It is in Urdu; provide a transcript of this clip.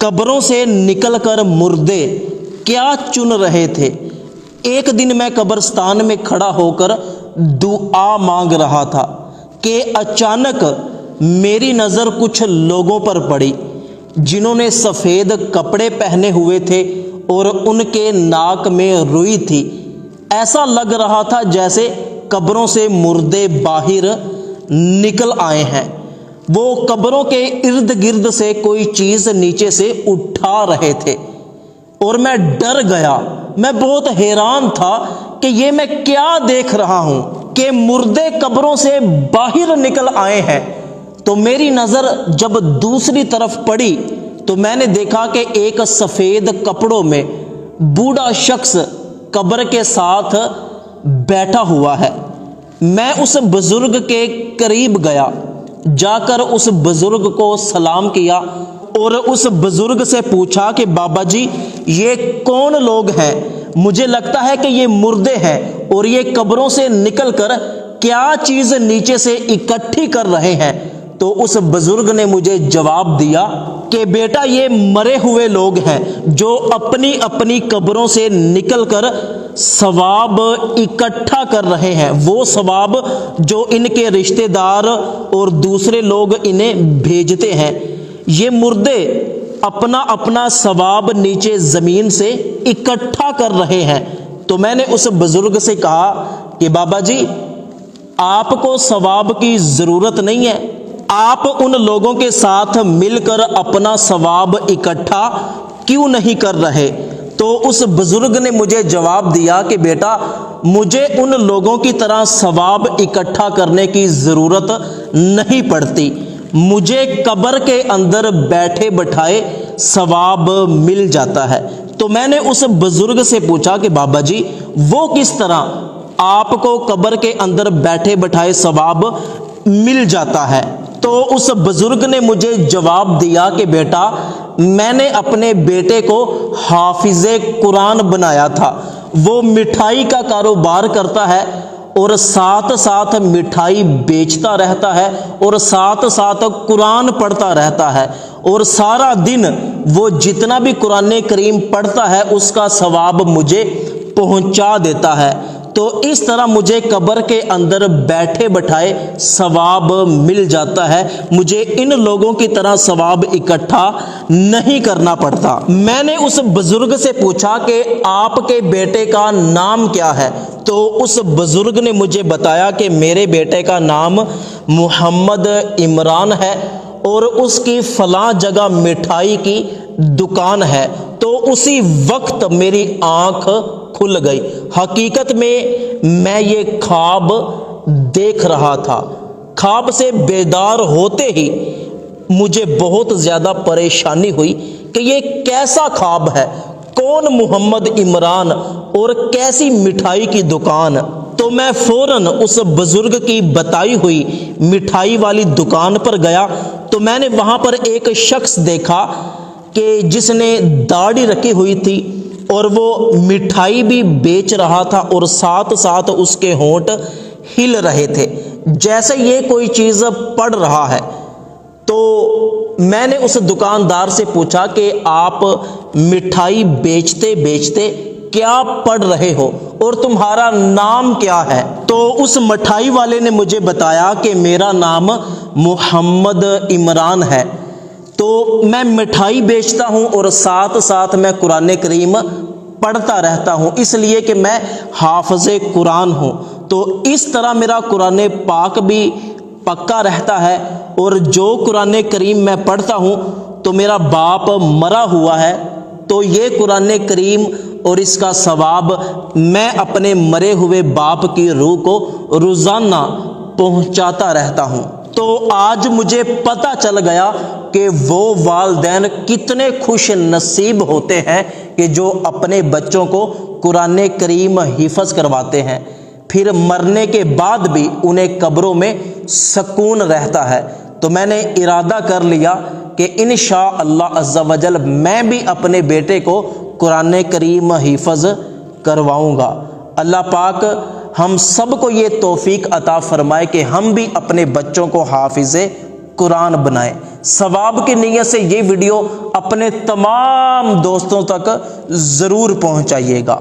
قبروں سے نکل کر مردے کیا چن رہے تھے۔ ایک دن میں قبرستان میں کھڑا ہو کر دعا مانگ رہا تھا کہ اچانک میری نظر کچھ لوگوں پر پڑی جنہوں نے سفید کپڑے پہنے ہوئے تھے اور ان کے ناک میں روئی تھی۔ ایسا لگ رہا تھا جیسے قبروں سے مردے باہر نکل آئے ہیں۔ وہ قبروں کے ارد گرد سے کوئی چیز نیچے سے اٹھا رہے تھے اور میں ڈر گیا۔ میں بہت حیران تھا کہ یہ میں کیا دیکھ رہا ہوں کہ مردے قبروں سے باہر نکل آئے ہیں۔ تو میری نظر جب دوسری طرف پڑی تو میں نے دیکھا کہ ایک سفید کپڑوں میں بوڑھا شخص قبر کے ساتھ بیٹھا ہوا ہے۔ میں اس بزرگ کے قریب گیا، جا کر اس بزرگ کو سلام کیا اور اس بزرگ سے پوچھا کہ بابا جی یہ کون لوگ ہیں؟ مجھے لگتا ہے کہ یہ مردے ہیں اور یہ قبروں سے نکل کر کیا چیز نیچے سے اکٹھی کر رہے ہیں۔ تو اس بزرگ نے مجھے جواب دیا کہ بیٹا یہ مرے ہوئے لوگ ہیں جو اپنی اپنی قبروں سے نکل کر ثواب اکٹھا کر رہے ہیں، وہ ثواب جو ان کے رشتہ دار اور دوسرے لوگ انہیں بھیجتے ہیں۔ یہ مردے اپنا اپنا ثواب نیچے زمین سے اکٹھا کر رہے ہیں۔ تو میں نے اس بزرگ سے کہا کہ بابا جی آپ کو ثواب کی ضرورت نہیں ہے، آپ ان لوگوں کے ساتھ مل کر اپنا ثواب اکٹھا کیوں نہیں کر رہے؟ تو اس بزرگ نے مجھے جواب دیا کہ بیٹا مجھے ان لوگوں کی طرح ثواب اکٹھا کرنے کی ضرورت نہیں پڑتی، مجھے قبر کے اندر بیٹھے بٹھائے ثواب مل جاتا ہے۔ تو میں نے اس بزرگ سے پوچھا کہ بابا جی وہ کس طرح آپ کو قبر کے اندر بیٹھے بٹھائے ثواب مل جاتا ہے؟ تو اس بزرگ نے مجھے جواب دیا کہ بیٹا میں نے اپنے بیٹے کو حافظ قرآن بنایا تھا، وہ مٹھائی کا کاروبار کرتا ہے اور ساتھ ساتھ مٹھائی بیچتا رہتا ہے اور ساتھ ساتھ قرآن پڑھتا رہتا ہے، اور سارا دن وہ جتنا بھی قرآن کریم پڑھتا ہے اس کا ثواب مجھے پہنچا دیتا ہے۔ تو اس طرح مجھے قبر کے اندر بیٹھے بٹھائے ثواب مل جاتا ہے، مجھے ان لوگوں کی طرح ثواب اکٹھا نہیں کرنا پڑتا۔ میں نے اس بزرگ سے پوچھا کہ آپ کے بیٹے کا نام کیا ہے؟ تو اس بزرگ نے مجھے بتایا کہ میرے بیٹے کا نام محمد عمران ہے اور اس کی فلاں جگہ مٹھائی کی دکان ہے۔ تو اسی وقت میری آنکھ کھل گئی۔ حقیقت میں یہ خواب دیکھ رہا تھا۔ خواب سے بیدار ہوتے ہی مجھے بہت زیادہ پریشانی ہوئی کہ یہ کیسا خواب ہے، کون محمد عمران اور کیسی مٹھائی کی دکان؟ تو میں فوراً اس بزرگ کی بتائی ہوئی مٹھائی والی دکان پر گیا تو میں نے وہاں پر ایک شخص دیکھا کہ جس نے داڑھی رکھی ہوئی تھی اور وہ مٹھائی بھی بیچ رہا تھا اور ساتھ ساتھ اس کے ہونٹ ہل رہے تھے جیسے یہ کوئی چیز پڑھ رہا ہے۔ تو میں نے اس دکاندار سے پوچھا کہ آپ مٹھائی بیچتے بیچتے کیا پڑھ رہے ہو اور تمہارا نام کیا ہے؟ تو اس مٹھائی والے نے مجھے بتایا کہ میرا نام محمد عمران ہے، تو میں مٹھائی بیچتا ہوں اور ساتھ ساتھ میں قرآن کریم پڑھتا رہتا ہوں، اس لیے کہ میں حافظ قرآن ہوں۔ تو اس طرح میرا قرآن پاک بھی پکا رہتا ہے، اور جو قرآن کریم میں پڑھتا ہوں تو میرا باپ مرا ہوا ہے، تو یہ قرآن کریم اور اس کا ثواب میں اپنے مرے ہوئے باپ کی روح کو روزانہ پہنچاتا رہتا ہوں۔ تو آج مجھے پتہ چل گیا کہ وہ والدین کتنے خوش نصیب ہوتے ہیں کہ جو اپنے بچوں کو قرآن کریم حفظ کرواتے ہیں، پھر مرنے کے بعد بھی انہیں قبروں میں سکون رہتا ہے۔ تو میں نے ارادہ کر لیا کہ انشاءاللہ عز و جل میں بھی اپنے بیٹے کو قرآن کریم حفظ کرواؤں گا۔ اللہ پاک ہم سب کو یہ توفیق عطا فرمائے کہ ہم بھی اپنے بچوں کو حافظ قرآن بنائیں۔ ثواب کی نیت سے یہ ویڈیو اپنے تمام دوستوں تک ضرور پہنچائیے گا۔